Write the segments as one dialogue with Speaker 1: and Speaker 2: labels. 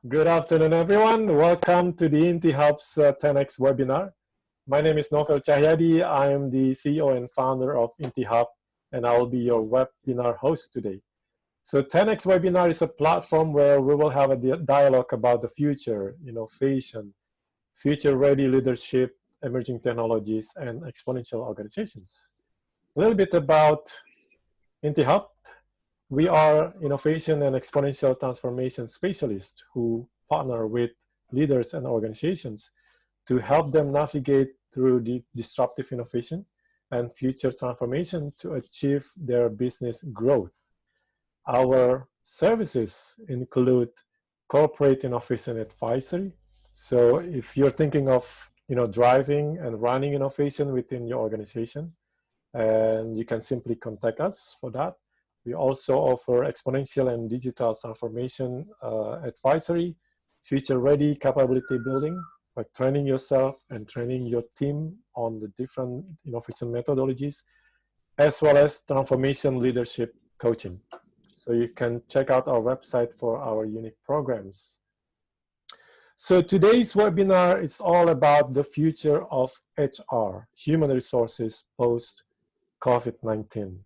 Speaker 1: Good afternoon, everyone. Welcome to the Inti Hub's 10x webinar. My name is Novel Cahyadi. I am the CEO and founder of Inti Hub, and I will be your webinar host today. So 10x webinar is a platform where we will have a dialogue about the future, innovation, future-ready leadership, emerging technologies, and exponential organizations. A little bit about Inti Hub. We are innovation and exponential transformation specialists who partner with leaders and organizations to help them navigate through the disruptive innovation and future transformation to achieve their business growth. Our services include corporate innovation advisory. So if you're thinking of driving and running innovation within your organization, and you can simply contact us for that. We also offer exponential and digital transformation advisory, future-ready capability building, by training yourself and training your team on the different innovation methodologies, as well as transformation leadership coaching. So you can check out our website for our unique programs. So today's webinar is all about the future of HR, human resources post-COVID-19.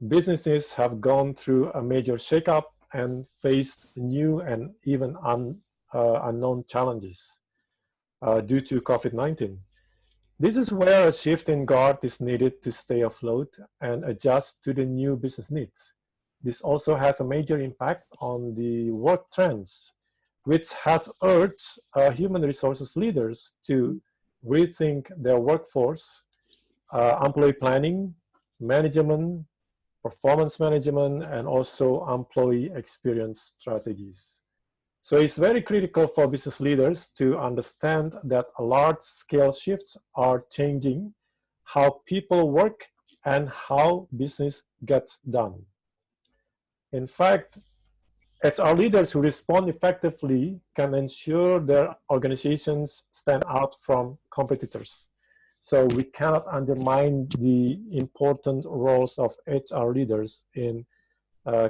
Speaker 1: Businesses have gone through a major shakeup and faced new and even unknown challenges due to COVID-19. This is where a shift in guard is needed to stay afloat and adjust to the new business needs. This also has a major impact on the work trends, which has urged human resources leaders to rethink their workforce, employee planning, management, performance management, and also employee experience strategies. So it's very critical for business leaders to understand that large-scale shifts are changing how people work and how business gets done. In fact, HR leaders who respond effectively can ensure their organizations stand out from competitors. So we cannot undermine the important roles of HR leaders in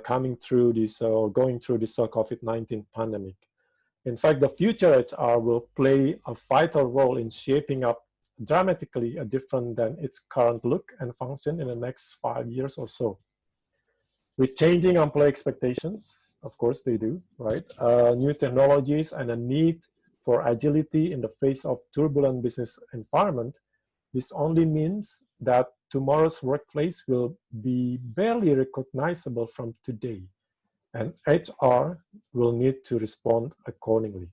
Speaker 1: coming through this or going through this COVID-19 pandemic. In fact, the future HR will play a vital role in shaping up dramatically different than its current look and function in the next 5 years or so. With changing employee expectations, of course they do, right? New technologies and a need for agility in the face of turbulent business environment, this only means that tomorrow's workplace will be barely recognizable from today, and HR will need to respond accordingly.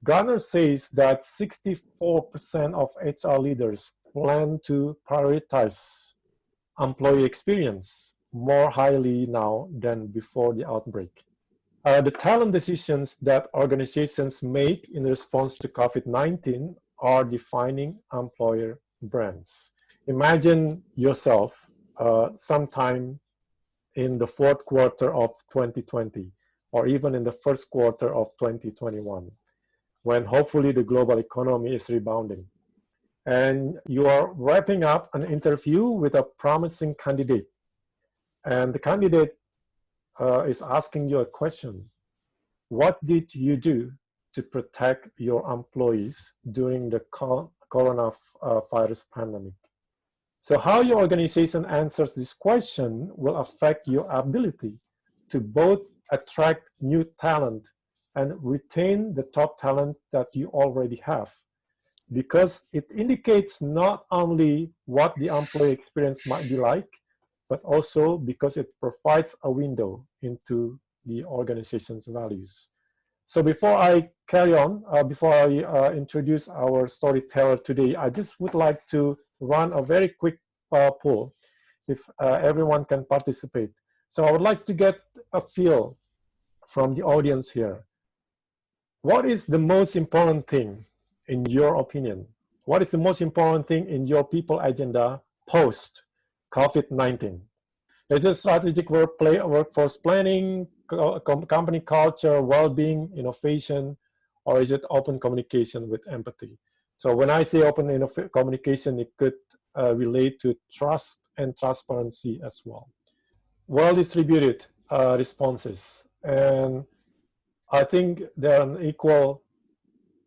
Speaker 1: Gartner says that 64% of HR leaders plan to prioritize employee experience more highly now than before the outbreak. The talent decisions that organizations make in response to COVID-19 are defining employer brands. Imagine yourself sometime in the fourth quarter of 2020 or even in the first quarter of 2021 when hopefully the global economy is rebounding and you are wrapping up an interview with a promising candidate and the candidate is asking you a question. What did you do to protect your employees during the coronavirus pandemic? So how your organization answers this question will affect your ability to both attract new talent and retain the top talent that you already have, because it indicates not only what the employee experience might be like, but also because it provides a window into the organization's values. So before I carry on, before I introduce our storyteller today, I just would like to run a very quick poll if everyone can participate. So I would like to get a feel from the audience here. What is the most important thing in your opinion? What is the most important thing in your people agenda post COVID-19? Is it strategic workforce planning, company culture, well-being, innovation, or is it open communication with empathy? So when I say open communication, it could relate to trust and transparency as well. Well-distributed responses. And I think there are an equal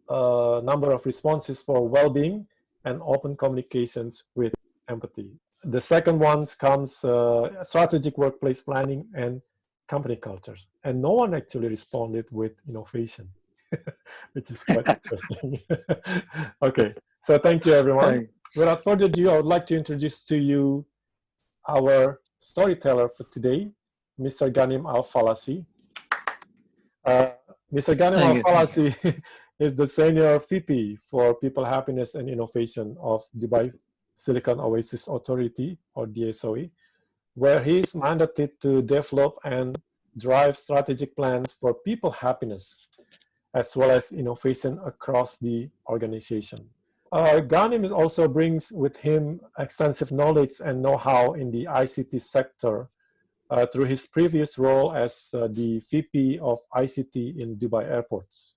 Speaker 1: number of responses for well-being and open communications with empathy. The second one comes strategic workplace planning and company culture. And no one actually responded with innovation, which is quite interesting. Okay, so thank you, everyone. Without further ado, I would like to introduce to you our storyteller for today, Mr. Ghanim Alfalasi. Mr. Ghanim Alfalasi is the Senior VP for People Happiness and Innovation of Dubai Silicon Oasis Authority, or DSOE, where he is mandated to develop and drive strategic plans for people happiness, as well as innovation across the organization. Ghanim also brings with him extensive knowledge and know-how in the ICT sector through his previous role as the VP of ICT in Dubai airports.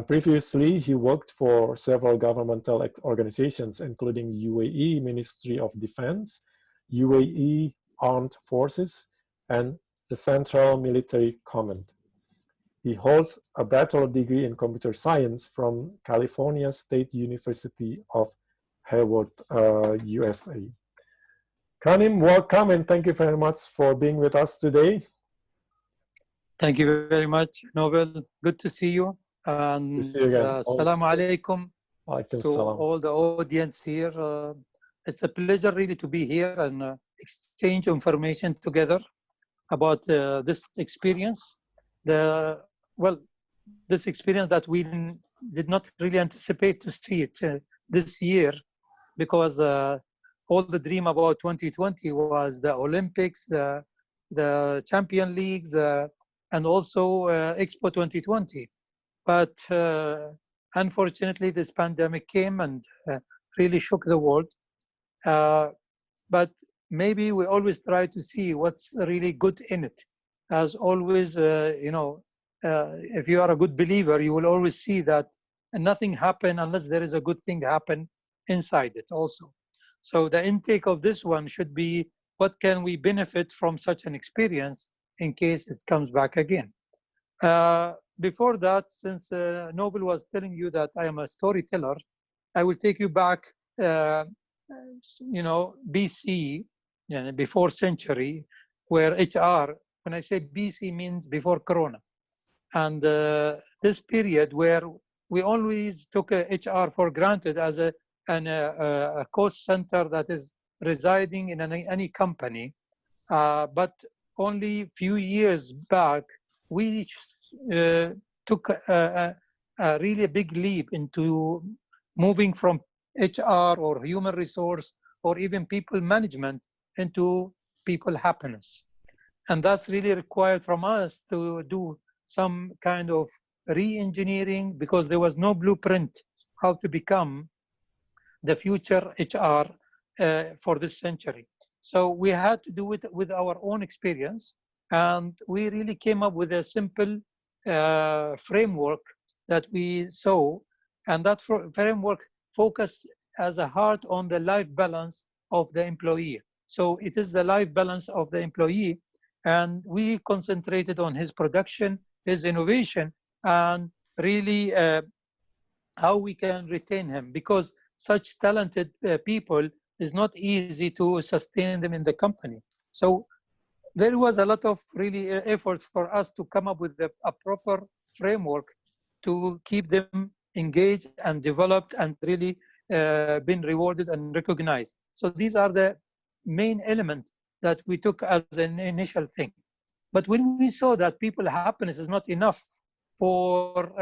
Speaker 1: Previously, he worked for several governmental organizations, including UAE Ministry of Defense, UAE Armed Forces, and the Central Military Command. He holds a bachelor's degree in computer science from California State University of Hayward, USA. Ghanim, welcome, and thank you very much for being with us today.
Speaker 2: Thank you very much, Nobel. Good to see you. And Assalamu alaikum to all the audience here. It's a pleasure really to be here and exchange information together about this experience. This experience that we did not really anticipate to see it this year, because all the dream about 2020 was the Olympics, the Champion Leagues, and also Expo 2020. But unfortunately, this pandemic came and really shook the world. But maybe we always try to see what's really good in it. As always, if you are a good believer, you will always see that nothing happen unless there is a good thing happen inside it also. So the intake of this one should be, what can we benefit from such an experience in case it comes back again? Before that, since Nobel was telling you that I am a storyteller, I will take you back, BC, before century, where HR, when I say BC, means before Corona. And this period where we always took HR for granted as a cost center that is residing in any company. But only few years back, we took a really big leap into moving from HR or human resource or even people management into people happiness. And that's really required from us to do some kind of re-engineering, because there was no blueprint how to become the future HR for this century. So we had to do it with our own experience, and we really came up with a simple framework that we saw, and that framework focused as a heart on the life balance of the employee. So it is the life balance of the employee, and we concentrated on his production, his innovation, and really how we can retain him, because such talented people is not easy to sustain them in the company. So there was a lot of really effort for us to come up with a proper framework to keep them engaged and developed and really been rewarded and recognized. So these are the main elements that we took as an initial thing. But when we saw that people happiness is not enough for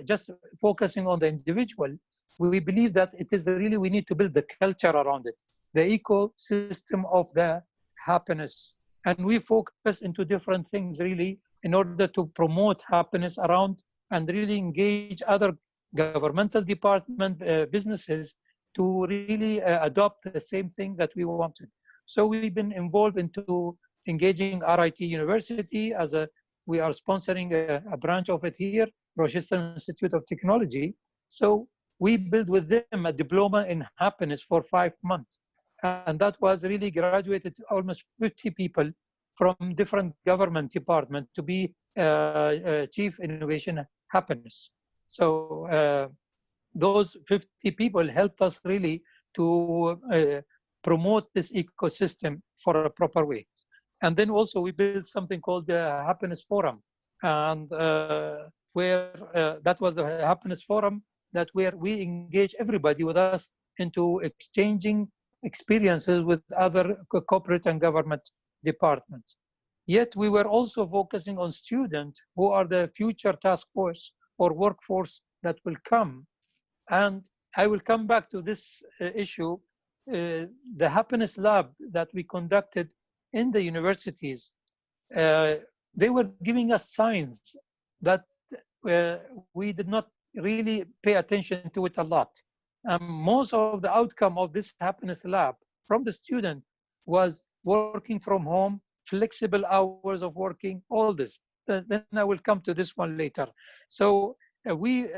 Speaker 2: just focusing on the individual, we believe that it is really, we need to build the culture around it, the ecosystem of the happiness. And we focus into different things really in order to promote happiness around and really engage other governmental department, businesses to really adopt the same thing that we wanted. So we've been involved into engaging RIT University as we are sponsoring a branch of it here, Rochester Institute of Technology. So we built with them a diploma in happiness for 5 months. And that was really graduated to almost 50 people from different government departments to be Chief Innovation Happiness. So those 50 people helped us really to promote this ecosystem for a proper way. And then also we built something called the Happiness Forum, and where that was the Happiness Forum, that where we engage everybody with us into exchanging experiences with other corporate and government departments. Yet we were also focusing on students who are the future task force or workforce that will come. And I will come back to this issue. The Happiness Lab that we conducted in the universities, they were giving us signs that we did not really pay attention to it a lot. Most of the outcome of this Happiness Lab from the student was working from home, flexible hours of working, all this. Then I will come to this one later. So we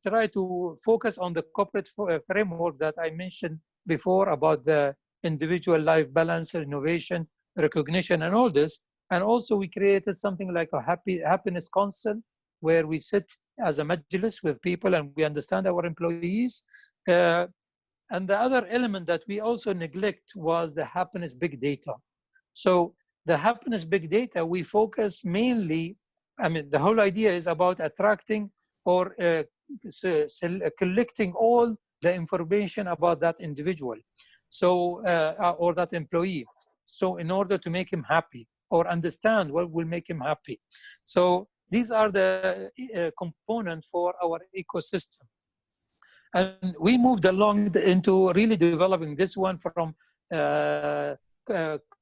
Speaker 2: try to focus on the corporate framework that I mentioned before about the individual life balance, innovation, recognition, and all this. And also we created something like a happiness council, where we sit as a majlis with people and we understand our employees. And the other element that we also neglect was the happiness big data. So the happiness big data, we focus mainly, I mean, the whole idea is about attracting or collecting all the information about that individual, so or that employee. So in order to make him happy or understand what will make him happy. So these are the components for our ecosystem. And we moved along into really developing this one from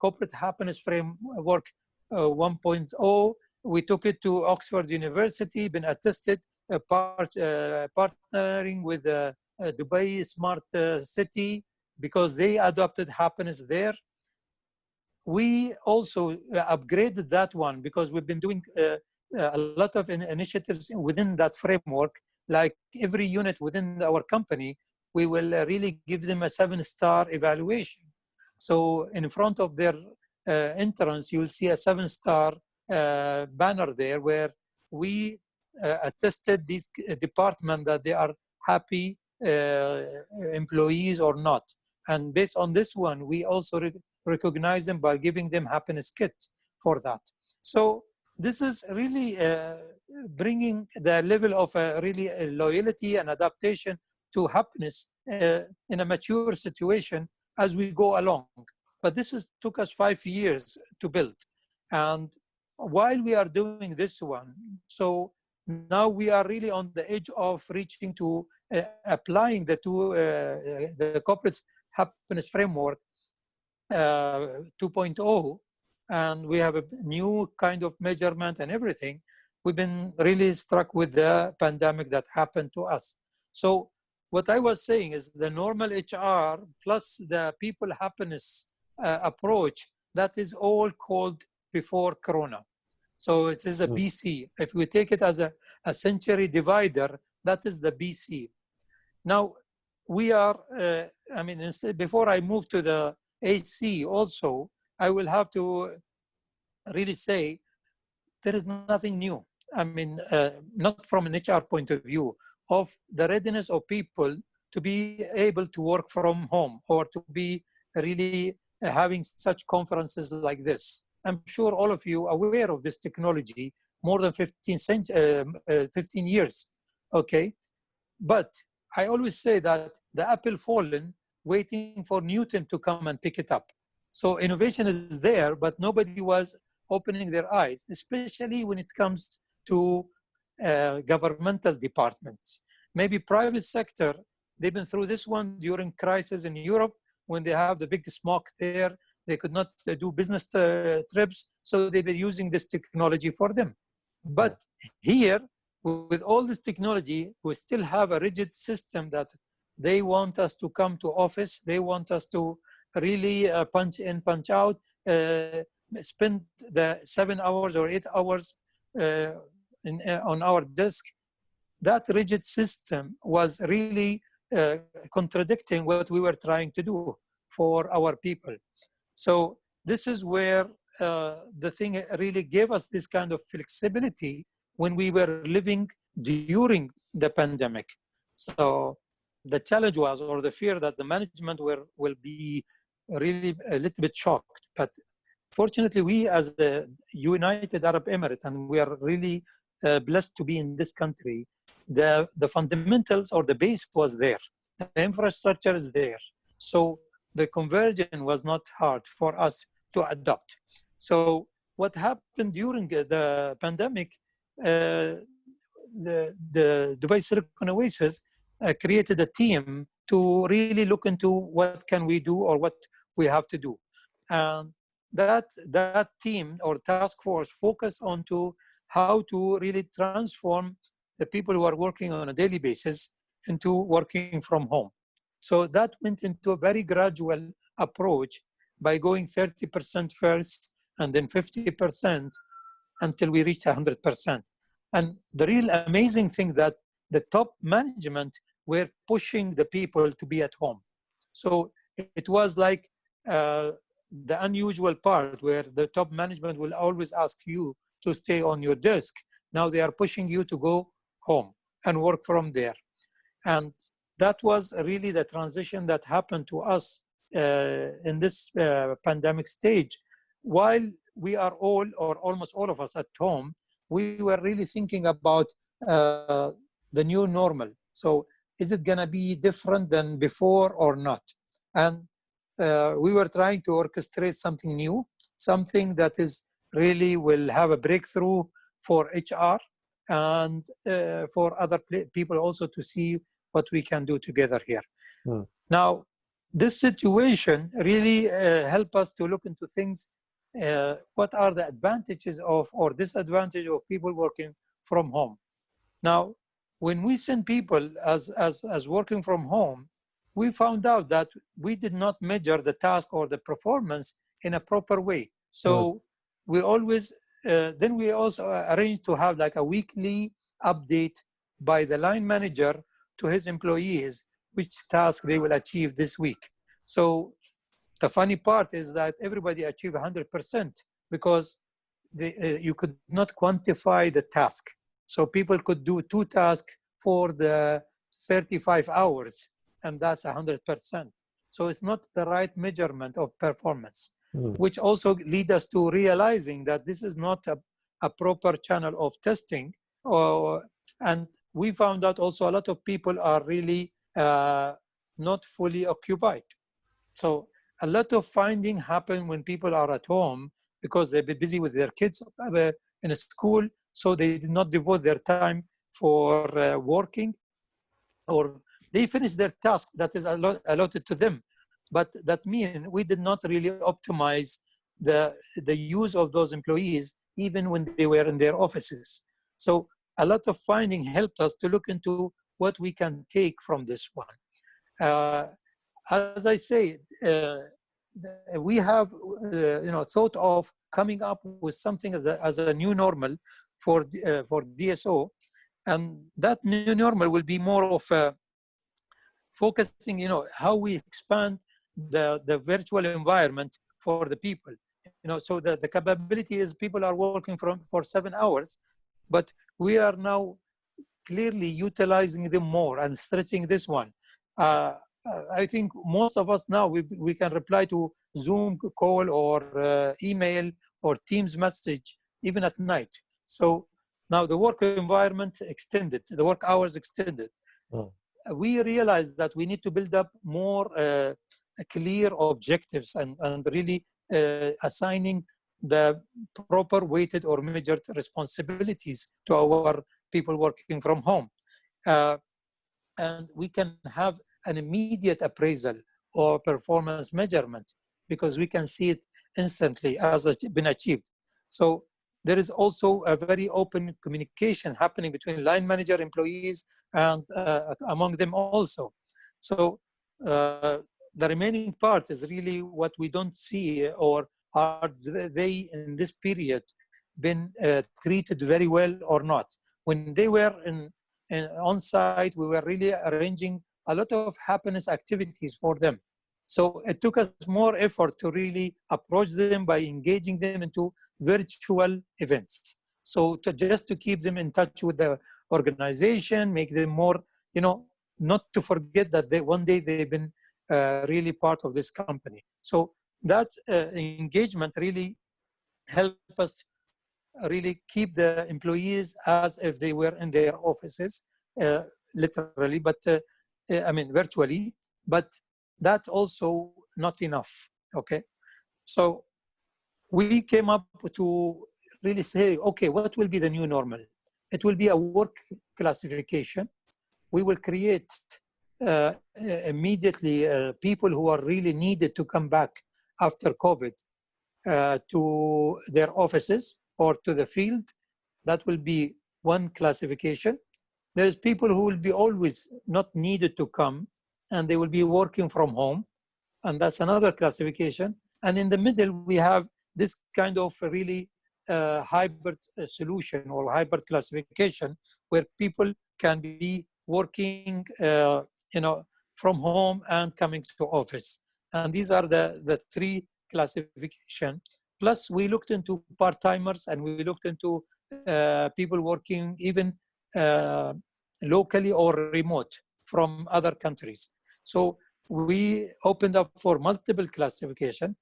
Speaker 2: corporate happiness framework 1.0. We took it to Oxford University, been attested, partnering with Dubai Smart City, because they adopted happiness there. We also upgraded that one because we've been doing a lot of initiatives within that framework. Like every unit within our company, we will really give them a 7-star evaluation. So in front of their entrance, you will see a 7-star banner there, where we attested this department that they are happy employees or not. And based on this one, we also recognize them by giving them happiness kit for that. So this is really bringing the level of really loyalty and adaptation to happiness in a mature situation as we go along. But this took us 5 years to build. And while we are doing this one, so now we are really on the edge of reaching to applying the corporate happiness framework 2.0, and we have a new kind of measurement and everything. We've been really struck with the pandemic that happened to us. So what I was saying is the normal HR plus the people happiness approach, that is all called before Corona. So it is a BC. If we take it as a century divider, that is the BC. Now we are, I mean, instead, before I move to the AC also, I will have to really say there is nothing new. I mean, not from an HR point of view, of the readiness of people to be able to work from home or to be really having such conferences like this. I'm sure all of you are aware of this technology more than 15 years, okay? But I always say that the apple fallen, waiting for Newton to come and pick it up. So innovation is there, but nobody was opening their eyes, especially when it comes to governmental departments. Maybe private sector, they've been through this one during crisis in Europe when they have the big smoke there. They could not do business trips, so they've been using this technology for them. But here, with all this technology, we still have a rigid system that they want us to come to office. They want us to really punch in, punch out, spend the 7 hours or 8 hours on our desk. That rigid system was really contradicting what we were trying to do for our people. So this is where the thing really gave us this kind of flexibility when we were living during the pandemic. So the challenge was, or the fear that the management will be really a little bit shocked. But fortunately, we as the United Arab Emirates, and we are really blessed to be in this country, the fundamentals or the base was there. The infrastructure is there. So the conversion was not hard for us to adopt. So what happened during the pandemic, the Dubai Silicon Oasis created a team to really look into what can we do or what we have to do. And that team or task force focused on to how to really transform the people who are working on a daily basis into working from home. So that went into a very gradual approach by going 30% first and then 50% until we reached 100%. And the real amazing thing that the top management were pushing the people to be at home. So it was like the unusual part where the top management will always ask you to stay on your desk. Now they are pushing you to go home and work from there. And that was really the transition that happened to us in this pandemic stage. While we are all, or almost all of us at home, we were really thinking about the new normal. So is it gonna be different than before or not? And we were trying to orchestrate something new, something that is really will have a breakthrough for HR and for other people also to see what we can do together here. Now, this situation really helped us to look into things. What are the advantages of or disadvantages of people working from home? Now, when we send people as working from home, we found out that we did not measure the task or the performance in a proper way. So we always, then we also arranged to have like a weekly update by the line manager to his employees, which task they will achieve this week. So the funny part is that everybody achieved 100% because you could not quantify the task. So people could do 2 tasks for the 35 hours, and that's 100%. So it's not the right measurement of performance, which also lead us to realizing that this is not a proper channel of testing. And we found out also a lot of people are really not fully occupied. So a lot of finding happen when people are at home because they've been busy with their kids in a school, so they did not devote their time for working, or they finish their task that is allotted to them. But that means we did not really optimize the use of those employees even when they were in their offices. So a lot of finding helped us to look into what we can take from this one. As I say, we have thought of coming up with something as a new normal for DSO, and that new normal will be more of focusing, how we expand the virtual environment for the people. So the capability is people are working for 7 hours, but we are now clearly utilizing them more and stretching this one. I think most of us now, we can reply to Zoom call or email or Teams message, even at night. So now the work environment extended, the work hours extended. We realized that we need to build up more clear objectives and really assigning the proper weighted or measured responsibilities to our people working from home. And we can have an immediate appraisal or performance measurement because we can see it instantly as it's been achieved. So there is also a very open communication happening between line manager, employees, and among them also. So the remaining part is really what we don't see, or are they in this period been treated very well or not. When they were on site, we were really arranging a lot of happiness activities for them. So it took us more effort to really approach them by engaging them into virtual events. So just to keep them in touch with the organization, make them more, not to forget that one day they've been really part of this company. So that engagement really helped us really keep the employees as if they were in their offices, literally, but I mean virtually, but that also not enough, okay? So we came up to really say, okay, what will be the new normal? It will be a work classification. We will create immediately people who are really needed to come back after COVID to their offices or to the field. That will be one classification. There's people who will be always not needed to come and they will be working from home, and that's another classification. And in the middle, we have this kind of really hybrid solution or hybrid classification where people can be working from home and coming to office. And these are the three classification. Plus, we looked into part-timers and we looked into people working even locally or remote from other countries. So we opened up for multiple classification.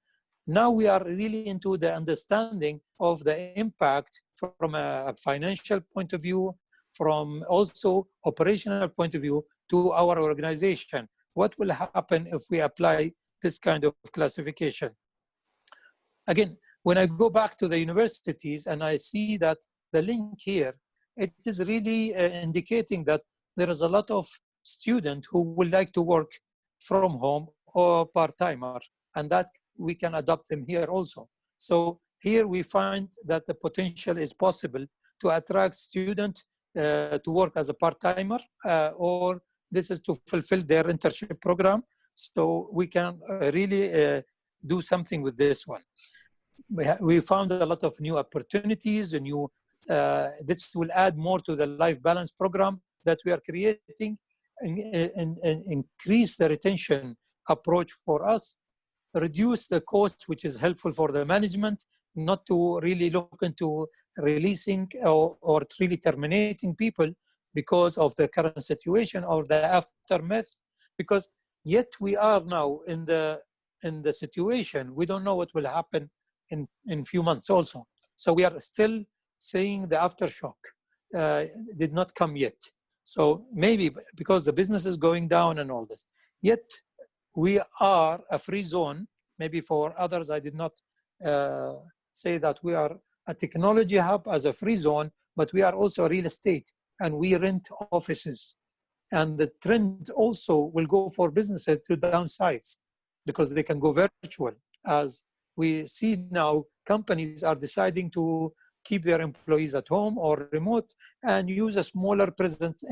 Speaker 2: Now we are really into the understanding of the impact from a financial point of view, from also operational point of view to our organization. What will happen if we apply this kind of classification? Again, when I go back to the universities and I see that the link here, it is really indicating that there is a lot of students who would like to work from home or part-timer, and that we can adopt them here also. So here we find that the potential is possible to attract students to work as a part-timer, or this is to fulfill their internship program. So we can really do something with this one. We found a lot of new opportunities, this will add more to the life balance program that we are creating and increase the retention approach for us, reduce the cost, which is helpful for the management, not to really look into releasing or really terminating people because of the current situation or the aftermath, because yet we are now in the situation, we don't know what will happen in few months also. So we are still saying the aftershock did not come yet. So maybe because the business is going down and all this, yet we are a free zone. Maybe for others, I did not say that we are a technology hub as a free zone, but we are also real estate and we rent offices. And the trend also will go for businesses to downsize because they can go virtual. As we see now, companies are deciding to keep their employees at home or remote and use a smaller presence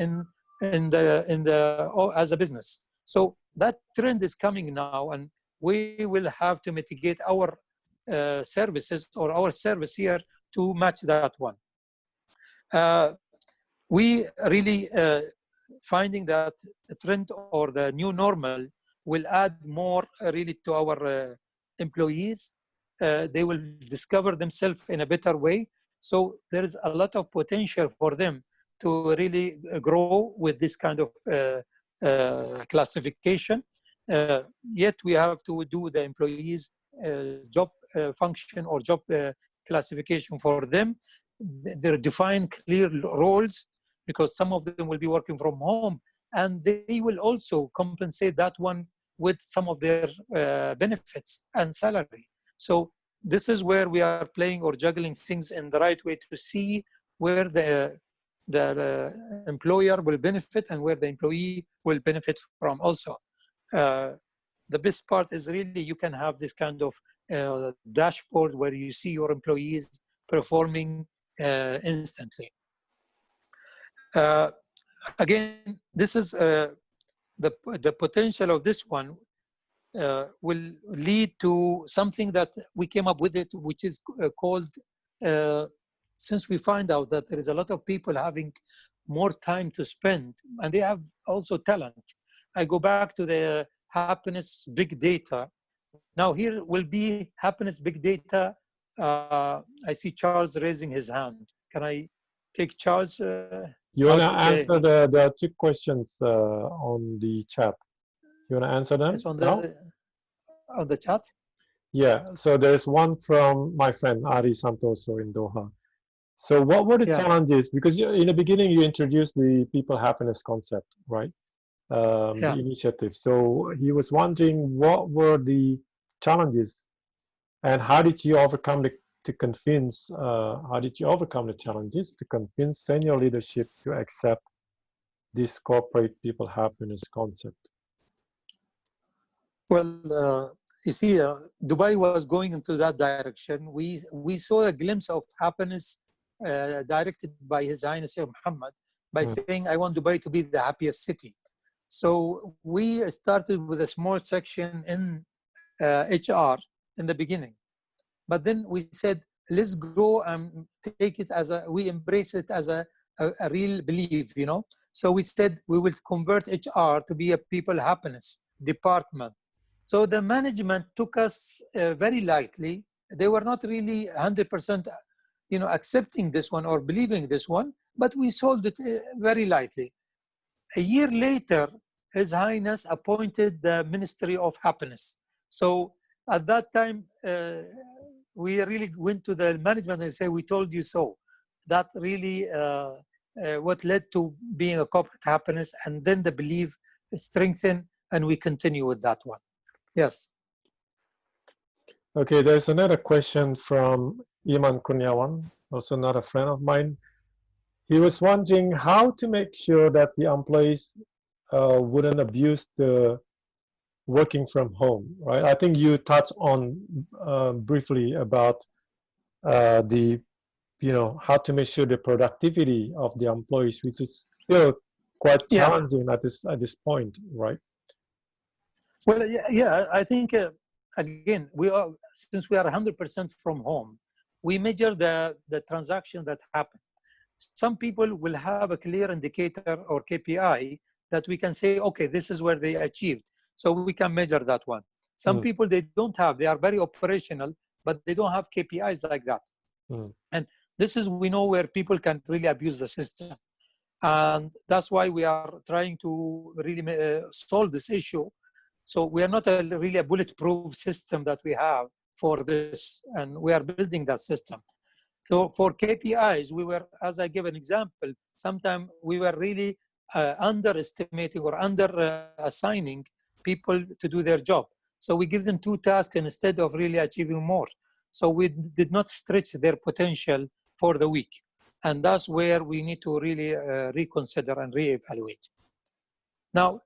Speaker 2: as a business. So that trend is coming now, and we will have to mitigate our services or our service here to match that one. We really finding that the trend or the new normal will add more really to our employees. They will discover themselves in a better way. So there is a lot of potential for them to really grow with this kind of classification. Yet we have to do the employees job function or job classification for them. There define clear roles because some of them will be working from home, and they will also compensate that one with some of their benefits and salary. So this is where we are playing or juggling things in the right way to see where the employer will benefit and where the employee will benefit from also. The best part is really you can have this kind of dashboard where you see your employees performing instantly. Again, this is the potential of this one will lead to something that we came up with it, which is called, since we find out that there is a lot of people having more time to spend and they have also talent. I go back to the happiness big data. Now here will be happiness big data. I see Charles raising his hand. Can I take Charles?
Speaker 1: You want to answer the two questions on the chat? You want to answer them
Speaker 2: it's on
Speaker 1: now?
Speaker 2: the chat?
Speaker 1: Yeah, so there's one from my friend Ari Santoso in Doha. So what were the challenges? Because in the beginning you introduced the people happiness concept, right? The initiative. So he was wondering what were the challenges and how did you overcome the challenges to convince senior leadership to accept this corporate people happiness concept?
Speaker 2: Well, you see, Dubai was going into that direction. We saw a glimpse of happiness directed by His Highness Sheikh Mohammed by saying, I want Dubai to be the happiest city. So we started with a small section in HR in the beginning. But then we said, let's go and take it we embrace it as a real belief, you know. So we said we will convert HR to be a people happiness department. So the management took us very lightly. They were not really 100%, you know, accepting this one or believing this one, but we sold it very lightly. A year later, His Highness appointed the Ministry of Happiness. So at that time, we really went to the management and said, we told you so. That really what led to being a corporate happiness, and then the belief strengthened, and we continue with that one. Yes.
Speaker 1: Okay, there's another question from Iman Kunyawan, also not a friend of mine. He was wondering how to make sure that the employees wouldn't abuse the working from home, right? I think you touched on briefly about the, you know, how to make sure the productivity of the employees, which is still quite challenging at this point, right?
Speaker 2: Well, I think again, since we are 100% from home, we measure the transaction that happened. Some people will have a clear indicator or KPI that we can say, okay, this is where they achieved. So we can measure that one. Some people, they don't have, they are very operational, but they don't have KPIs like that. And this is, we know where people can really abuse the system. And that's why we are trying to really solve this issue. So we are not really a bulletproof system that we have for this, and we are building that system. So for KPIs, we were, as I give an example, sometimes we were really underestimating or under assigning people to do their job. So we give them 2 tasks instead of really achieving more. So we did not stretch their potential for the week. And that's where we need to really reconsider and reevaluate. Now,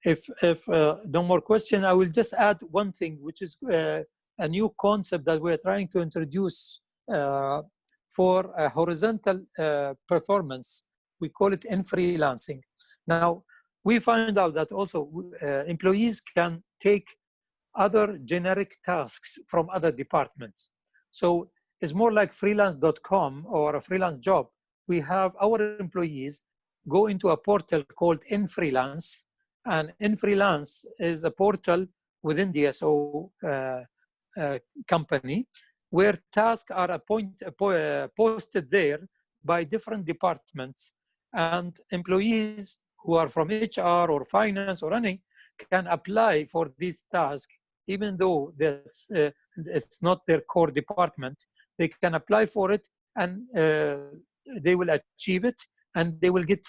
Speaker 2: if no more question, I will just add one thing, which is a new concept that we're trying to introduce for a horizontal performance. We call it in freelancing. Now, we find out that also employees can take other generic tasks from other departments. So it's more like freelance.com or a freelance job. We have our employees go into a portal called InFreelance, and InFreelance is a portal within the SO company where tasks are posted there by different departments, and employees who are from HR or finance or any can apply for these tasks, even though it's not their core department. They can apply for it, and they will achieve it, and they will get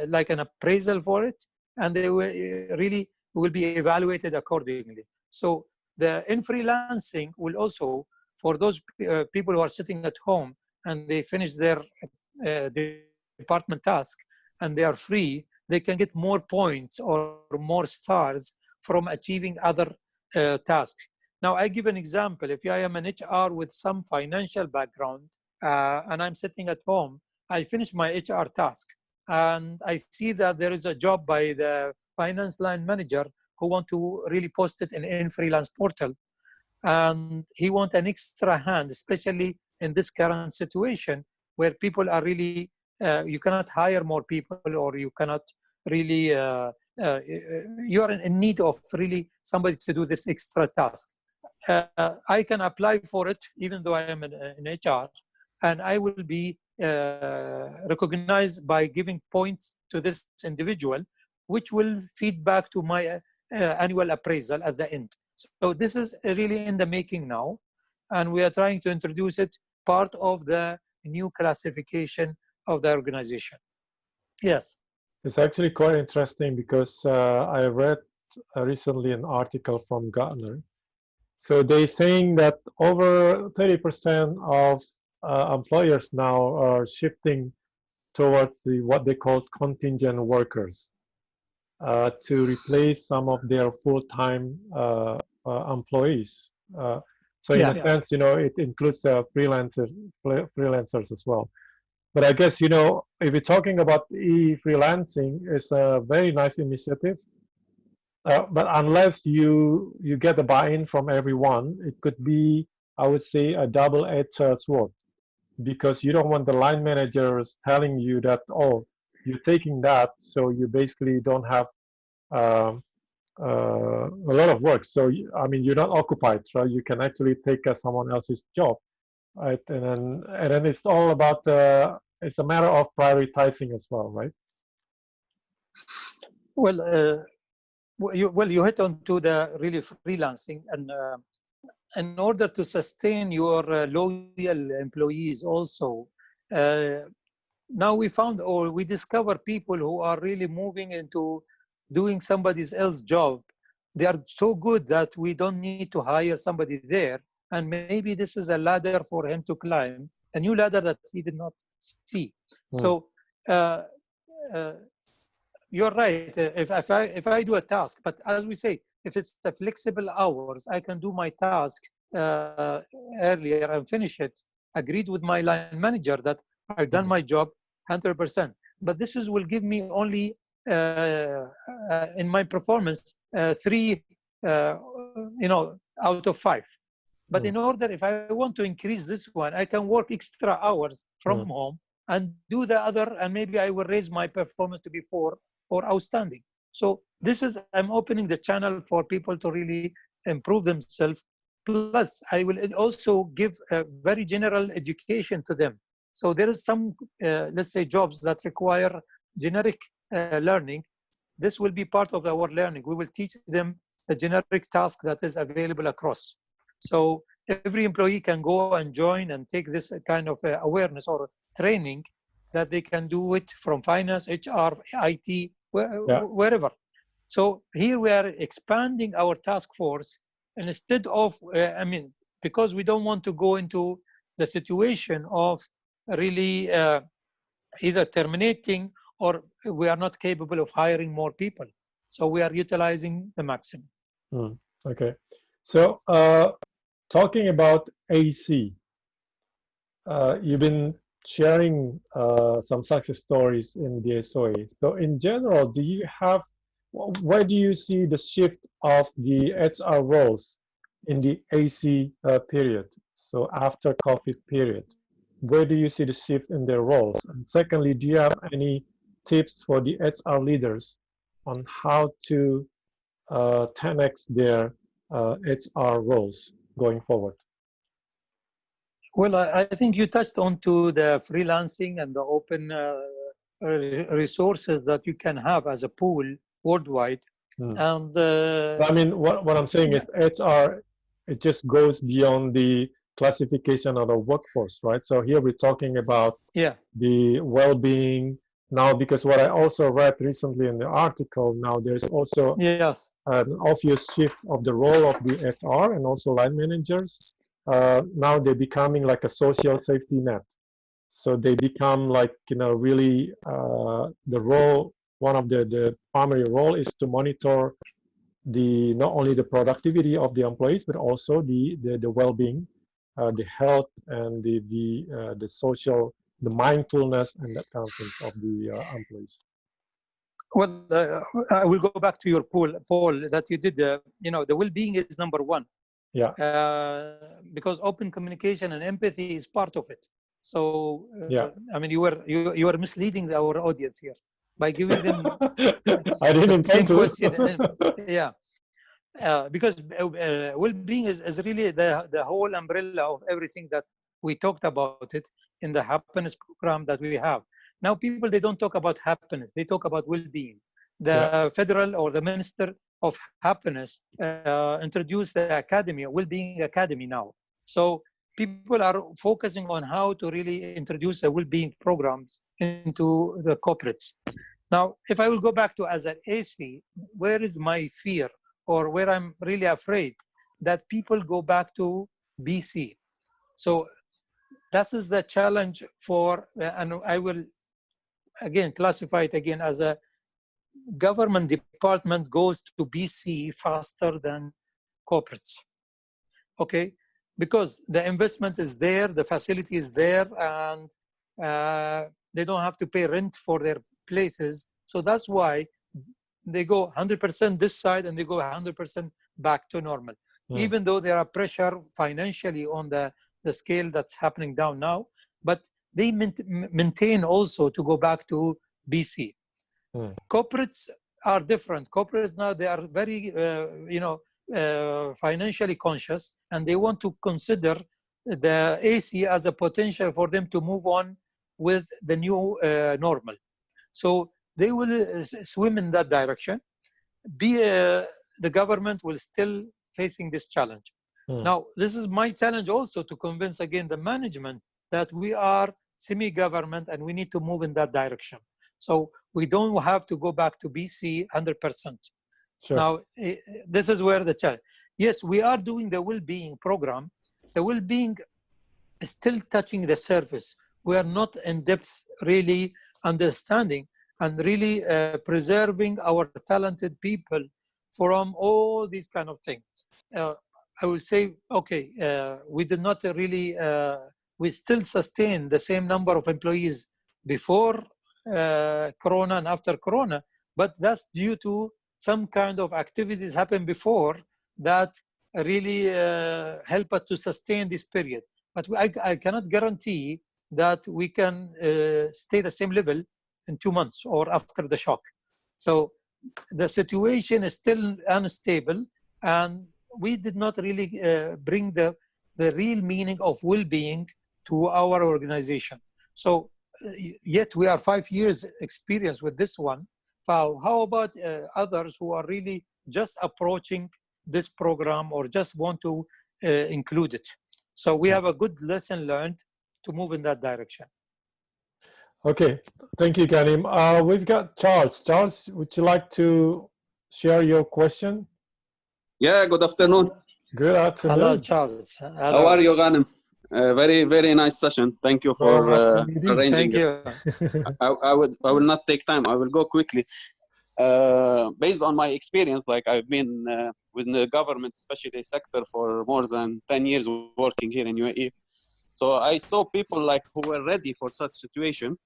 Speaker 2: like an appraisal for it, and they will really will be evaluated accordingly. So the in freelancing will also, for those people who are sitting at home and they finish their department task and they are free, they can get more points or more stars from achieving other tasks. Now, I give an example. If I am an HR with some financial background and I'm sitting at home, I finish my HR task and I see that there is a job by the finance line manager who want to really post it in freelance portal. And he wants an extra hand, especially in this current situation where people are really, you cannot hire more people or you cannot really you are in need of really somebody to do this extra task. I can apply for it even though I am in HR, and I will be recognized by giving points to this individual, which will feed back to my annual appraisal at the end. So this is really in the making now, and we are trying to introduce it part of the new classification of the organization. Yes.
Speaker 1: It's actually quite interesting because I read recently an article from Gartner. So they're saying that over 30% of employers now are shifting towards what they call contingent workers to replace some of their full-time employees. So in a sense, it includes freelancers as well. But I guess, if you're talking about e-freelancing, it's a very nice initiative. But unless you get the buy-in from everyone, it could be, I would say, a double-edged sword, because you don't want the line managers telling you that, oh, you're taking that, so you basically don't have a lot of work. So, you're not occupied, right? You can actually take someone else's job, right? And then it's all about, it's a matter of prioritizing as well, right?
Speaker 2: Well, you hit on to the really freelancing, and in order to sustain your loyal employees also, now we found, or we discover, people who are really moving into doing somebody else's job. They are so good that we don't need to hire somebody there, and maybe this is a ladder for him to climb, a new ladder that he did not see. So you're right. If I do a task, but as we say, if it's the flexible hours, I can do my task earlier and finish it. Agreed with my line manager that I've done my job 100%. But this will give me only in my performance 3, out of 5. But in order, if I want to increase this one, I can work extra hours from home and do the other, and maybe I will raise my performance to be 4 or outstanding. So this is, I'm opening the channel for people to really improve themselves. Plus, I will also give a very general education to them. So there is some, let's say, jobs that require generic learning. This will be part of our learning. We will teach them the generic task that is available across. So every employee can go and join and take this kind of awareness or training, that they can do it from finance, HR, IT, wherever. So here we are expanding our task force, and instead of, because we don't want to go into the situation of really either terminating or we are not capable of hiring more people. So we are utilizing the maximum.
Speaker 1: Okay. So talking about AC, you've been sharing some success stories in the SOA. So in general, where do you see the shift of the HR roles in the AC period? So after COVID period, where do you see the shift in their roles? And secondly, do you have any tips for the HR leaders on how to 10x their HR roles going forward?
Speaker 2: Well, I think you touched on to the freelancing and the open resources that you can have as a pool worldwide. And
Speaker 1: what I'm saying is HR, it just goes beyond the classification of the workforce, right? So here we're talking about the well-being now, because what I also read recently in the article, now there's also an obvious shift of the role of the HR and also line managers. Now they're becoming like a social safety net. So they become like, really the role, one of the primary role is to monitor not only the productivity of the employees, but also the well-being, the health, and the social, the mindfulness, and that kind of things of the employees.
Speaker 2: Well, I will go back to your poll that you did. The well-being is number 1.
Speaker 1: Yeah.
Speaker 2: Because open communication and empathy is part of it. So you were misleading our audience here. by giving them
Speaker 1: I didn't
Speaker 2: the
Speaker 1: intend
Speaker 2: same
Speaker 1: to.
Speaker 2: question. Yeah, because well-being is really the whole umbrella of everything that we talked about it in the happiness program that we have. Now people, they don't talk about happiness, they talk about well-being.
Speaker 1: Yeah.
Speaker 2: The federal or the minister of happiness introduced the academy, well-being academy now. So people are focusing on how to really introduce a well-being programs into the corporates. Now, if I will go back to as an AC, where is my fear, or where I'm really afraid that people go back to BC? So that is the challenge for, and I will again classify it again as a government department goes to BC faster than corporates. Okay, because the investment is there, the facility is there, and they don't have to pay rent for their places. So that's why they go 100% this side and they go 100% back to normal. Even though there are pressure financially on the scale that's happening down now, but they maintain also to go back to BC. Corporates are different. Corporates now, they are very, financially conscious, and they want to consider the AC as a potential for them to move on with the new normal. So they will swim in that direction. The government will still facing this challenge. Now, this is my challenge also to convince again the management that we are semi-government and we need to move in that direction. So we don't have to go back to BC 100%. Sure. Now, this is where the challenge. Yes, we are doing the well-being program. The well-being is still touching the surface. We are not in depth really understanding and really preserving our talented people from all these kind of things. I will say, okay, we did not really, we still sustain the same number of employees before Corona and after Corona, but that's due to some kind of activities happened before that really help us to sustain this period. But I cannot guarantee that we can stay the same level in 2 months or after the shock. So the situation is still unstable, and we did not really bring the real meaning of well-being to our organization. So yet we are 5 years experience with this one. How about others who are really just approaching this program or just want to include it? So we have a good lesson learned to move in that direction.
Speaker 1: Okay, thank you, Ghanim. We've got Charles. Charles, would you like to share your question?
Speaker 3: Yeah, good afternoon.
Speaker 1: Good afternoon.
Speaker 2: Hello, Charles. Hello.
Speaker 3: How are you, Ghanim? Very, very nice session. Thank you for arranging it. I will not take time. I will go quickly. Based on my experience, like I've been with the government, especially sector, for more than 10 years working here in UAE. So I saw people like who were ready for such situation,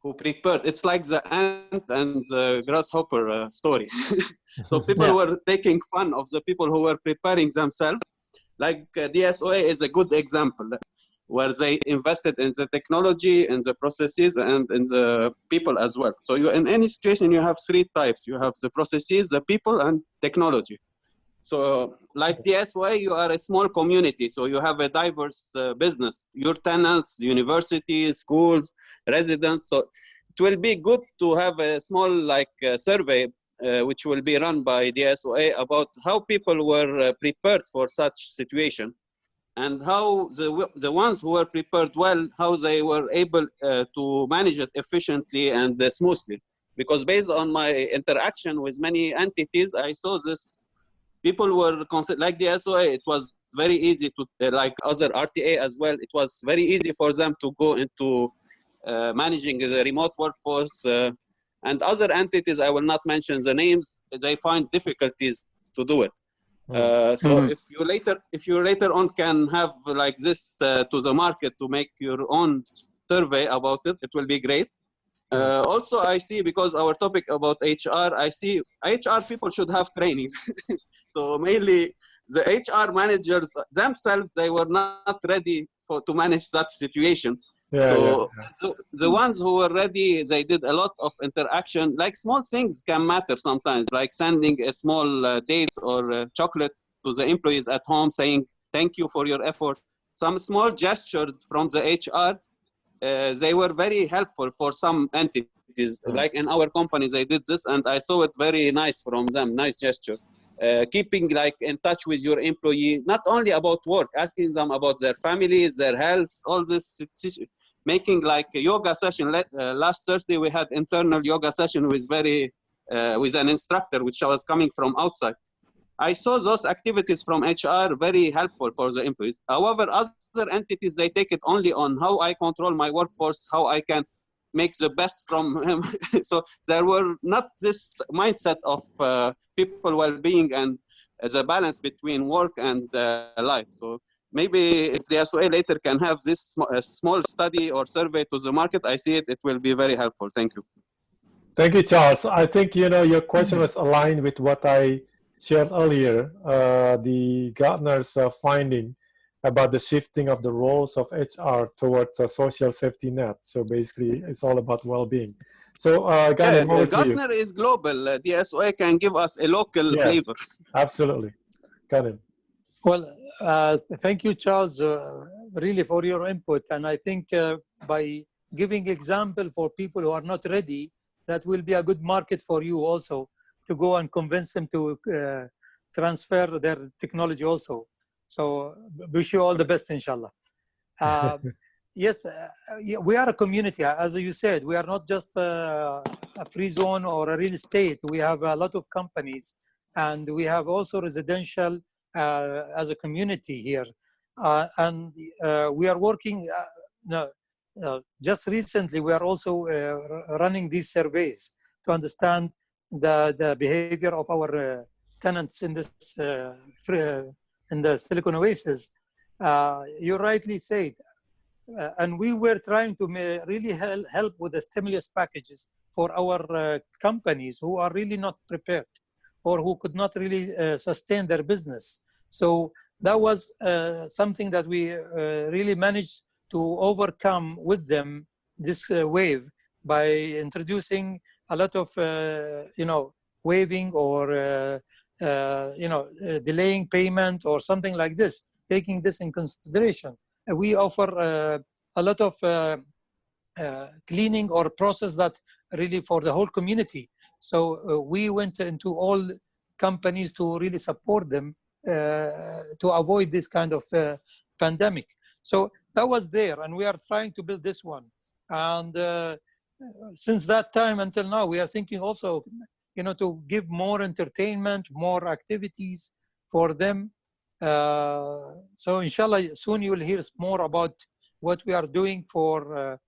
Speaker 3: who prepared. It's like the ant and the grasshopper story. So people were taking fun of the people who were preparing themselves. Like DSOA is a good example, where they invested in the technology, in the processes, and in the people as well. So you, in any situation, you have three types. You have the processes, the people, and technology. So like DSOA, you are a small community. So you have a diverse business. Your tenants, universities, schools, residents. So it will be good to have a small survey which will be run by DSOA about how people were prepared for such situation, and how the ones who were prepared well, how they were able to manage it efficiently and smoothly. Because based on my interaction with many entities, I saw this. People were like the SOA, it was very easy to, like other RTA as well, it was very easy for them to go into managing the remote workforce. And other entities, I will not mention the names, they find difficulties to do it. So if you later on can have like this to the market to make your own survey about it, it will be great. Also, I see, because our topic about HR, I see HR people should have trainings. So mainly the HR managers themselves, they were not ready to manage such situation. So the ones who were ready, they did a lot of interaction. Like small things can matter sometimes, like sending a small dates or chocolate to the employees at home, saying thank you for your effort. Some small gestures from the HR, they were very helpful for some entities. Like in our company, they did this, and I saw it very nice from them. Nice gesture. Keeping like in touch with your employee, not only about work, asking them about their families, their health, all this. Making like a yoga session. Last Thursday we had internal yoga session with with an instructor which was coming from outside. I saw those activities from HR very helpful for the employees. However, other entities, they take it only on how I control my workforce, how I can make the best from him. So there were not this mindset of people well-being and the balance between work and life. So maybe if the SOA later can have this small study or survey to the market, I see it will be very helpful. Thank you.
Speaker 1: Thank you, Charles. I think, your question was aligned with what I shared earlier, the Gartner's finding about the shifting of the roles of HR towards a social safety net. So basically, it's all about well-being. So, Ghanim, over to you.
Speaker 3: Gartner is global. The SOA can give us a local flavor.
Speaker 1: Absolutely. Ghanim.
Speaker 2: Well, thank you, Charles, really for your input. And I think by giving example for people who are not ready, that will be a good market for you also to go and convince them to transfer their technology also. So wish you all the best, inshallah. Yes, we are a community. As you said, we are not just a free zone or a real estate. We have a lot of companies, and we have also residential as a community here. And we are working, just recently, we are also running these surveys to understand the behavior of our tenants in this in the Silicon Oasis. You rightly said, and we were trying to really help with the stimulus packages for our companies who are really not prepared or who could not really sustain their business. So that was something that we really managed to overcome with them, this wave, by introducing a lot of, waiving or, delaying payment or something like this, taking this in consideration. We offer a lot of cleaning or process that really for the whole community. So we went into all companies to really support them to avoid this kind of pandemic. So that was there, and we are trying to build this one. And since that time until now, we are thinking also, to give more entertainment, more activities for them. So inshallah, soon you will hear more about what we are doing for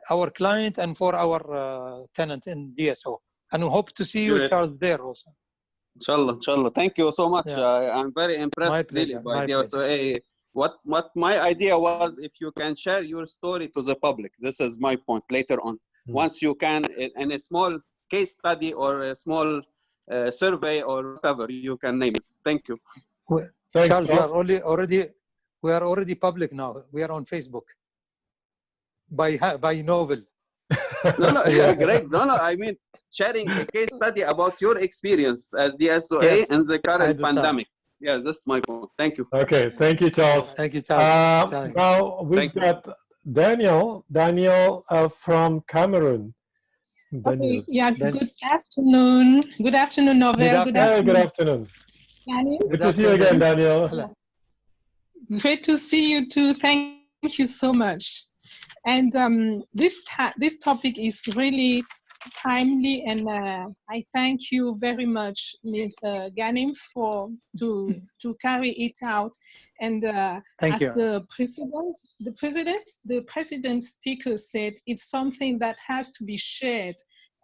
Speaker 2: our client and for our tenant in DSO. And we hope to see you, Charles, there also.
Speaker 3: Inshallah. Thank you so much. Yeah. I'm very impressed really by DSOA. What my idea was, if you can share your story to the public, this is my point later on. Once you can, in a small case study or a small survey or whatever, you can name it. Thank you.
Speaker 2: Charles, we are already public now. We are on Facebook by novel.
Speaker 3: No, great. No, I mean, sharing a case study about your experience as DSOA in the current pandemic. Yeah, that's my point. Thank you.
Speaker 1: Okay, thank you, Charles.
Speaker 2: Thank you, Charles.
Speaker 1: Now we've got Daniel from Cameroon.
Speaker 4: Okay, good afternoon. Good afternoon, Novel.
Speaker 1: Good afternoon. Good to see you again, Daniel.
Speaker 4: Great to see you too. Thank you so much. And this topic is really timely, and I thank you very much, Ms. Ghanim, to carry it out. And
Speaker 2: thank you.
Speaker 4: The president speaker said, it's something that has to be shared,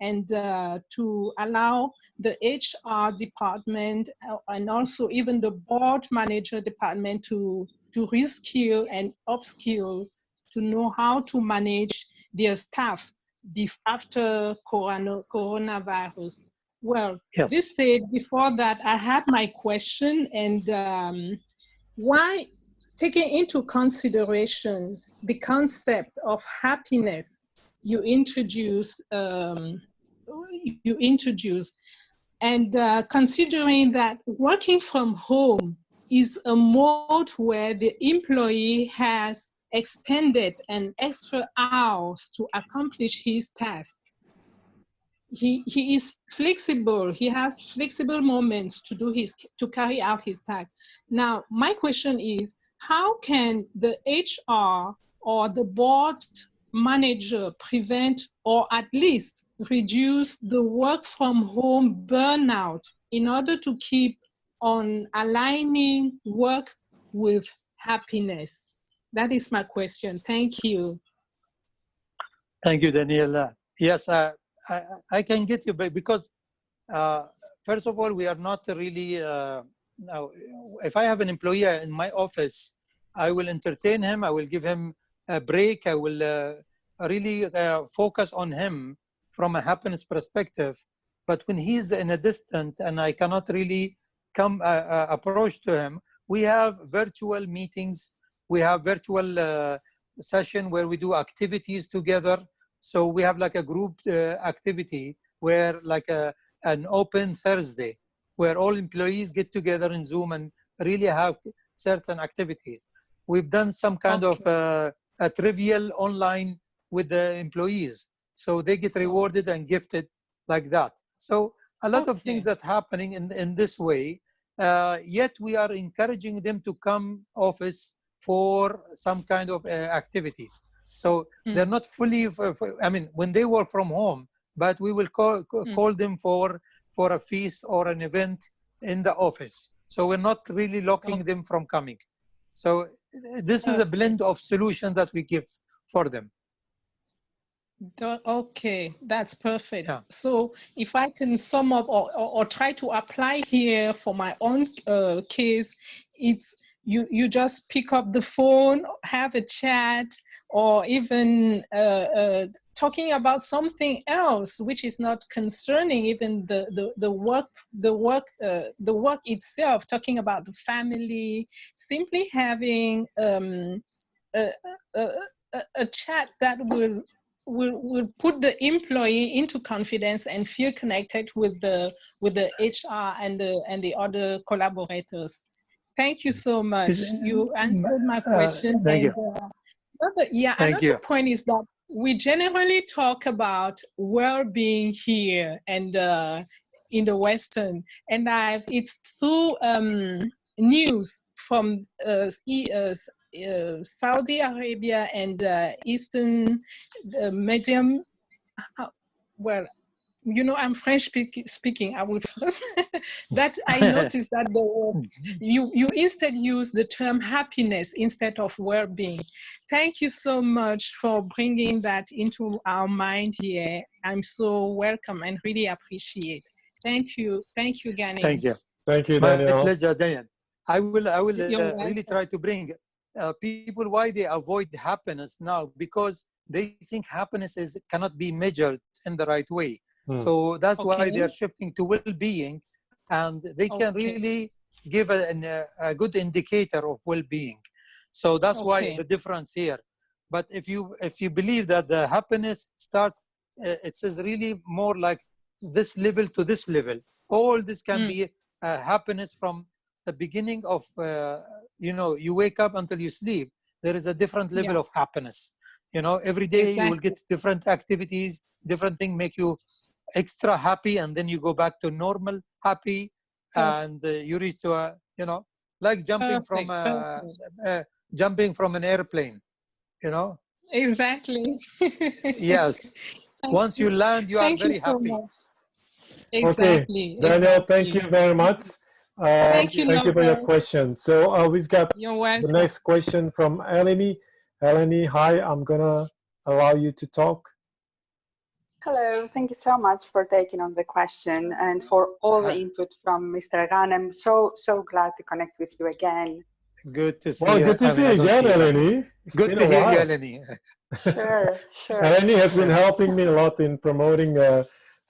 Speaker 4: and to allow the HR department and also even the board manager department to reskill and upskill, to know how to manage their staff after coronavirus. Well, this said, before that, I had my question, and why taking into consideration the concept of happiness you introduced, and considering that working from home is a mode where the employee has extended an extra hours to accomplish his task. He is flexible. He has flexible moments to carry out his task. Now, my question is, how can the HR or the board manager prevent or at least reduce the work from home burnout in order to keep on aligning work with happiness? That is my question. Thank you.
Speaker 2: Thank you, Daniela. Yes, I can get you, because first of all, we are not really, now, if I have an employee in my office, I will entertain him, I will give him a break, I will really focus on him from a happiness perspective. But when he's in a distance and I cannot really come approach to him, we have virtual meetings, we have virtual session where we do activities together. So we have like a group activity where like an open Thursday, where all employees get together in Zoom and really have certain activities. We've done some kind of a trivial online with the employees. So they get rewarded and gifted like that. So a lot of things that happening in this way, yet we are encouraging them to come office for some kind of activities. So they're not fully, I mean, when they work from home, but we will call them for a feast or an event in the office. So we're not really locking them from coming. So this is a blend of solutions that we give for them.
Speaker 4: Okay, that's perfect.
Speaker 2: Yeah.
Speaker 4: So if I can sum up or try to apply here for my own case, it's you just pick up the phone, have a chat, or even talking about something else which is not concerning even the work itself, talking about the family, simply having a chat that will put the employee into confidence and feel connected with the HR and the other collaborators. Thank you so much. You answered my question.
Speaker 2: Thank you.
Speaker 4: Another point is that we generally talk about well-being here and in the Western, and it's through news from Saudi Arabia and Eastern Medium. Well, you know, I'm French speaking. I will first that I noticed that you instead use the term happiness instead of well-being. Thank you so much for bringing that into our mind here. I'm so welcome and really appreciate. Thank you, Ghanim.
Speaker 2: Thank you.
Speaker 1: Thank you, Daniel.
Speaker 2: My pleasure, Daniel. I will really try to bring people why they avoid happiness now, because they think happiness cannot be measured in the right way. So that's why they are shifting to well-being, and they can really give a good indicator of well-being. So that's why the difference here. But if you believe that the happiness it says really more like this level to this level. All this can be happiness from the beginning of you wake up until you sleep. There is a different level of happiness. You know, every day you will get different activities, different things make you extra happy, and then you go back to normal happy, and you reach to like jumping from an airplane. You know.
Speaker 4: Exactly.
Speaker 2: Yes. Once you land, you are very happy.
Speaker 4: Exactly.
Speaker 1: Okay, Daniel, thank you very much.
Speaker 4: Thank you
Speaker 1: for your question. So we've got the next question from Eleni. Eleni, hi, I'm gonna allow you to talk.
Speaker 5: Hello, thank you so much for taking on the question and for all the input from Mr. Ghanim. So glad to connect with you again.
Speaker 2: Good to see you.
Speaker 1: Good to see you again, Eleni.
Speaker 2: Good to hear you, Eleni.
Speaker 5: Sure.
Speaker 1: Eleni has been helping me a lot in promoting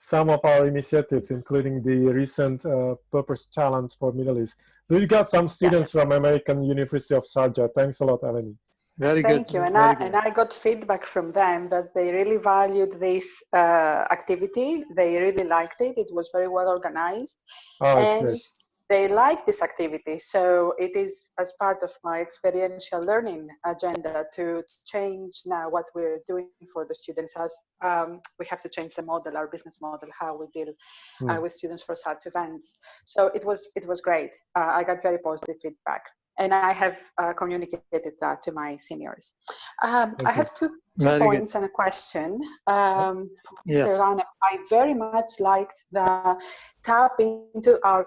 Speaker 1: some of our initiatives, including the recent Purpose Challenge for Middle East. We got some students from American University of Sharjah. Thanks a lot, Eleni.
Speaker 2: Very good.
Speaker 5: Thank you. And I got feedback from them that they really valued this activity. They really liked it. It was very well organized.
Speaker 1: Oh,
Speaker 5: and
Speaker 1: great.
Speaker 5: They like this activity. So it is as part of my experiential learning agenda to change now what we're doing for the students, as we have to change the model, our business model, how we deal with students for such events. So it was great. I got very positive feedback. And I have communicated that to my seniors. I have two points and a question.
Speaker 2: Yes.
Speaker 5: I very much liked the tap into our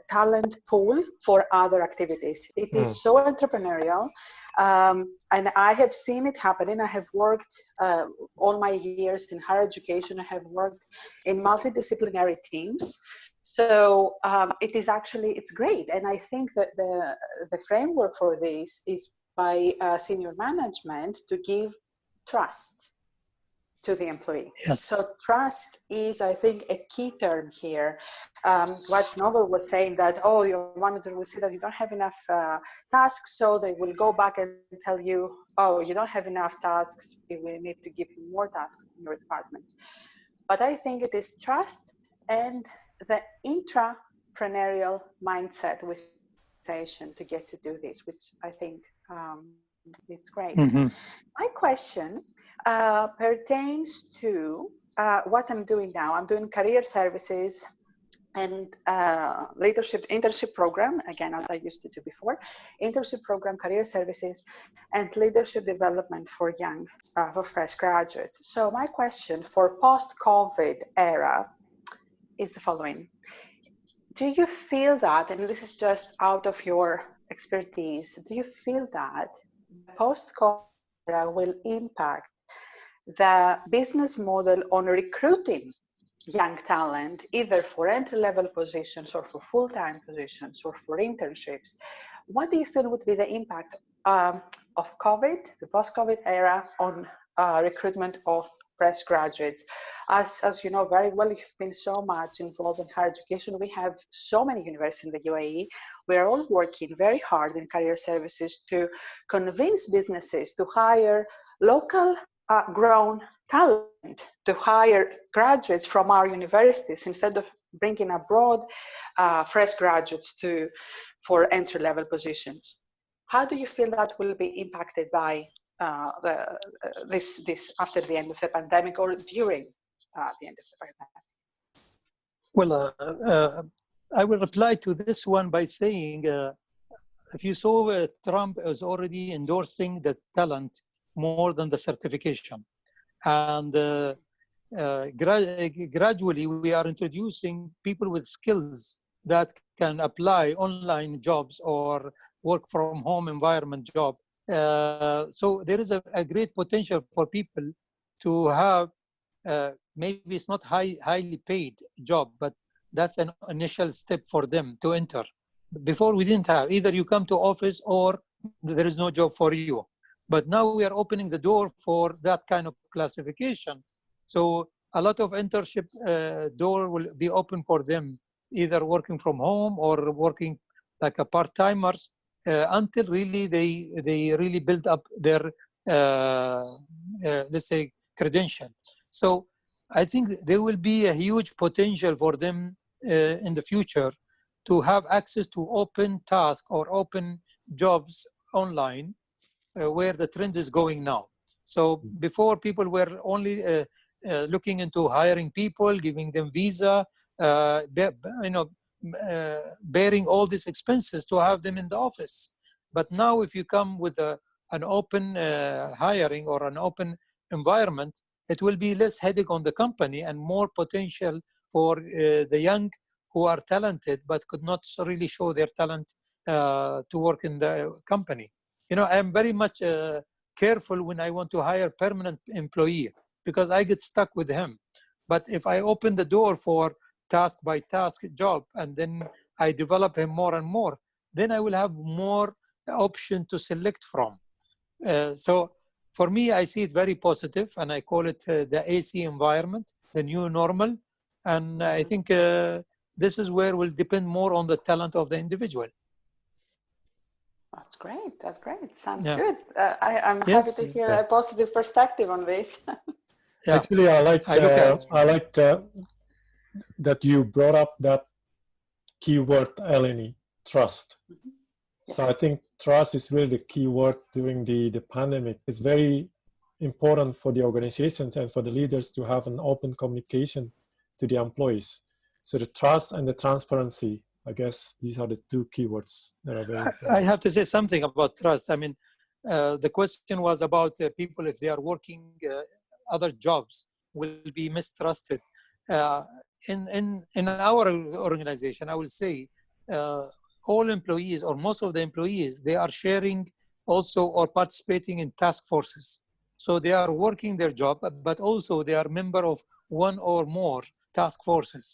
Speaker 5: talent pool for other activities. It is so entrepreneurial. And I have seen it happening. I have worked all my years in higher education. I have worked in multidisciplinary teams. So it's great. And I think that the framework for this is by senior management to give trust to the employee.
Speaker 2: Yes.
Speaker 5: So trust is, I think, a key term here. What Novel was saying that, oh, your manager will see that you don't have enough tasks, so they will go back and tell you, oh, you don't have enough tasks, we will need to give you more tasks in your department. But I think it is trust and the intrapreneurial mindset with to get to do this, which I think it's great. My question pertains to what I'm doing now. I'm doing career services and internship program, again, as I used to do before, internship program, career services, and leadership development for young, for fresh graduates. So my question for post-COVID era is the following. Do you feel that, and this is just out of your expertise, do you feel that post-COVID era will impact the business model on recruiting young talent, either for entry-level positions or for full-time positions or for internships? What do you feel would be the impact of COVID, the post-COVID era, on recruitment of fresh graduates? As you know very well, you've been so much involved in higher education. We have so many universities in the UAE. We're all working very hard in career services to convince businesses to hire local grown talent, to hire graduates from our universities instead of bringing abroad fresh graduates for entry-level positions. How do you feel that will be impacted by this after the end of the pandemic or during the end of the pandemic?
Speaker 2: Well, I will reply to this one by saying, if you saw Trump is already endorsing the talent more than the certification. And gradually we are introducing people with skills that can apply online jobs or work from home environment job. So there is a great potential for people to have, maybe it's not highly paid job, but that's an initial step for them to enter. Before we didn't have, either you come to office or there is no job for you. But now we are opening the door for that kind of classification. So a lot of internship door will be open for them, either working from home or working like a part-timers until really they really build up their, let's say, credential. So I think there will be a huge potential for them in the future to have access to open tasks or open jobs online, where the trend is going now. So before, people were only looking into hiring people, giving them visa, bearing all these expenses to have them in the office. But now if you come with an open hiring or an open environment, it will be less headache on the company and more potential for the young who are talented but could not really show their talent to work in the company. You know, I'm very much careful when I want to hire permanent employee because I get stuck with him. But if I open the door for task by task job and then I develop him more and more, then I will have more option to select from. So for me, I see it very positive, and I call it the AC environment, the new normal. And I think this is where will depend more on the talent of the individual.
Speaker 5: That's great. That's great. Sounds
Speaker 2: Yeah.
Speaker 5: good. I'm happy to hear a positive perspective on this.
Speaker 2: Yeah.
Speaker 1: Actually, I liked that you brought up that keyword, Eleni, trust.
Speaker 5: Mm-hmm. Yes.
Speaker 1: So I think trust is really the key word during the pandemic. It's very important for the organizations and for the leaders to have an open communication to the employees. So the trust and the transparency, I guess these are the two keywords that are very important.
Speaker 2: I have to say something about trust. I mean, the question was about people, if they are working other jobs, will be mistrusted. In our organization, I will say all employees, or most of the employees, they are sharing also or participating in task forces. So they are working their job, but also they are member of one or more task forces.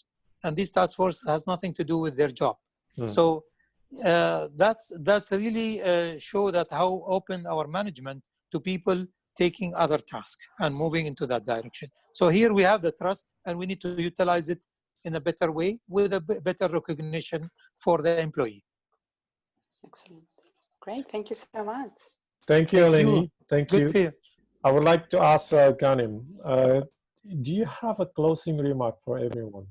Speaker 2: And this task force has nothing to do with their job. So that's really show that how open our management to people taking other tasks and moving into that direction. So here we have the trust, and we need to utilize it in a better way with a better recognition for the employee.
Speaker 5: Excellent. Great. Thank you so much.
Speaker 1: Thank you, Eleni. Thank you.
Speaker 2: Good.
Speaker 1: I would like to ask Ghanim, do you have a closing remark for everyone?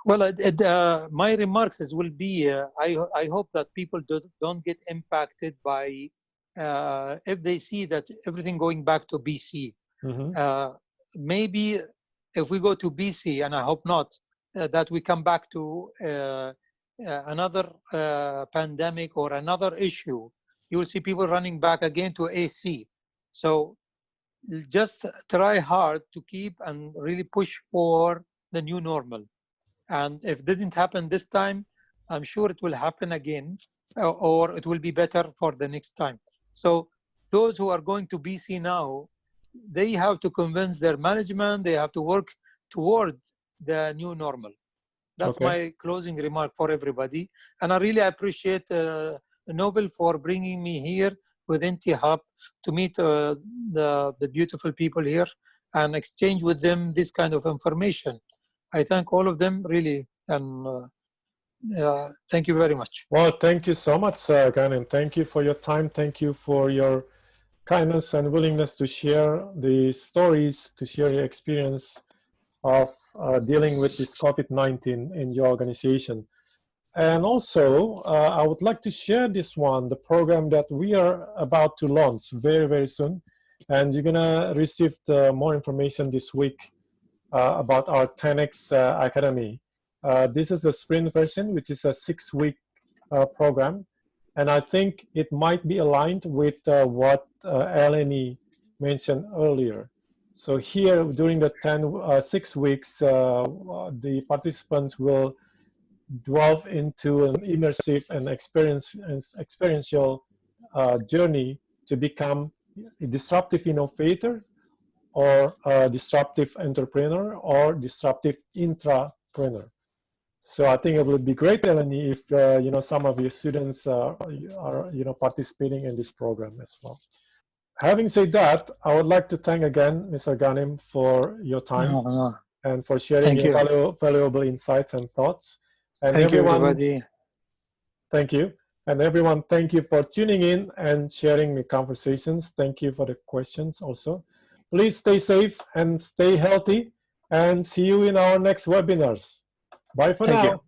Speaker 2: Well, my remarks will be, I hope that people don't get impacted by, if they see that everything going back to BC. Maybe if we go to BC, and I hope not, that we come back to another pandemic or another issue, you will see people running back again to AC. So just try hard to keep and really push for the new normal. And if it didn't happen this time, I'm sure it will happen again, or it will be better for the next time. So those who are going to BC now, they have to convince their management, they have to work toward the new normal. That's my closing remark for everybody. And I really appreciate Novel for bringing me here with NT Hub to meet the beautiful people here and exchange with them this kind of information. I thank all of them really, and thank you very much.
Speaker 1: Well, thank you so much, Ghanim. Thank you for your time. Thank you for your kindness and willingness to share the stories, to share your experience of dealing with this COVID-19 in your organization. And also, I would like to share this one, the program that we are about to launch very, very soon. And you're gonna receive more information this week about our 10X Academy. This is the sprint version, which is a 6-week program. And I think it might be aligned with what Eleni mentioned earlier. So here, during the 6 weeks, the participants will delve into an immersive and experiential journey to become a disruptive innovator, or a disruptive entrepreneur, or disruptive intrapreneur. So I think it would be great, Eleni, if some of your students are participating in this program as well. Having said that, I would like to thank again Mr. Ghanim for your time and for sharing your valuable insights and thoughts. And
Speaker 2: thank you, everybody.
Speaker 1: Thank you. And everyone, thank you for tuning in and sharing the conversations. Thank you for the questions also. Please stay safe and stay healthy, and see you in our next webinars. Bye for now.
Speaker 2: Thank you.